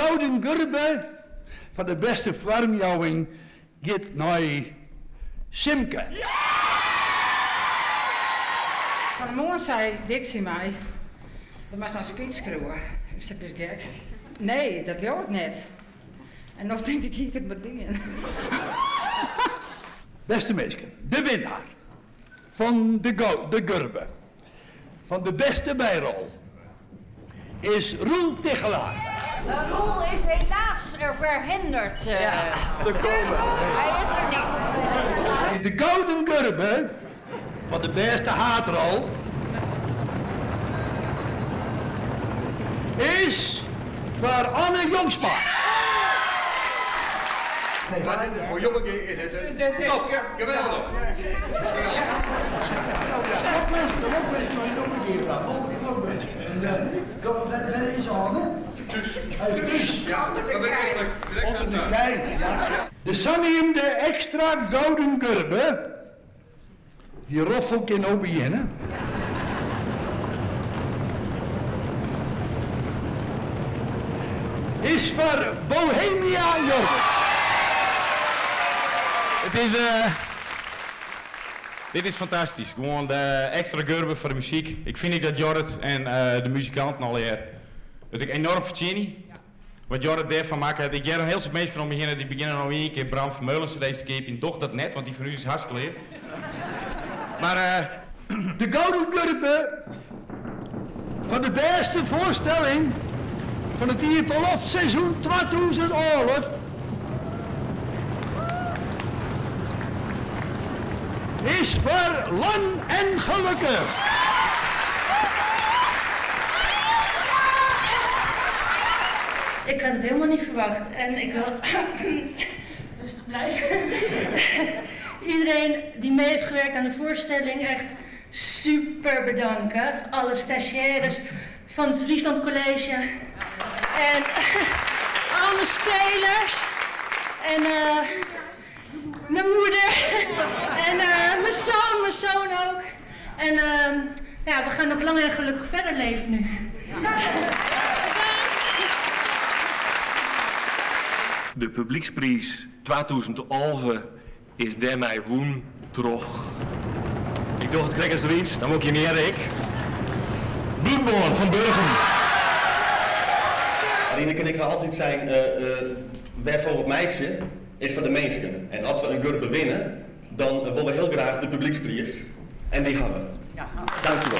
gouden gurbe van de beste vormjouwing gaat naar Simke. Vanmorgen zei Dixie mij, dat was naar spits schreeuwen. Ik zei, best gek. Nee, dat wil ik niet. En nog denk ik het met dingen. Beste mensen, de winnaar van de gurbe van de beste bijrol is Roel Tichelaar. Roel is helaas er verhinderd te komen. Hij is er niet. De gouden gurbe van de beste haatrol is voor Anne Jongsma. Voor jongen is het top. Geweldig. Dat is Anne. Ja, dat ben ik de Sannium de extra gouden gurbe. Die roffel kan ook beginnen. Is voor Bohemia Jorrit. Dit is fantastisch. Gewoon de extra gurbe voor de muziek. Ik vind dat Jorrit en de muzikanten al hier dat ik enorm verdien. Wat Jorrit daarvan maakt. Ik heb een heel soort mensen beginnen die beginnen nog één keer Bram Vermeulen deze keer in toch dat net, want die van u is hartstikke leer. Maar de gouden gurbe van de beste voorstelling van het Ierpolof seizoen 2011 is voor lang en gelukkig. Ik had het helemaal niet verwacht en ik wil rustig blijven. Iedereen die mee heeft gewerkt aan de voorstelling echt super bedanken. Alle stagiaires van het Friesland College en alle spelers en mijn moeder en mijn zoon ook. En ja, we gaan nog lang en gelukkig verder leven nu. De publieksprijs 2011 is daarmee woen terug. Ik dacht, kijk eens er iets, dan moet je niet ik. Bloedborn van Burgen. Aline kan ik altijd zijn, wij voor het meisje is van de mensen. En als we een gurbe winnen, dan willen we heel graag de publieksprijs. En die hebben we. Dankjewel.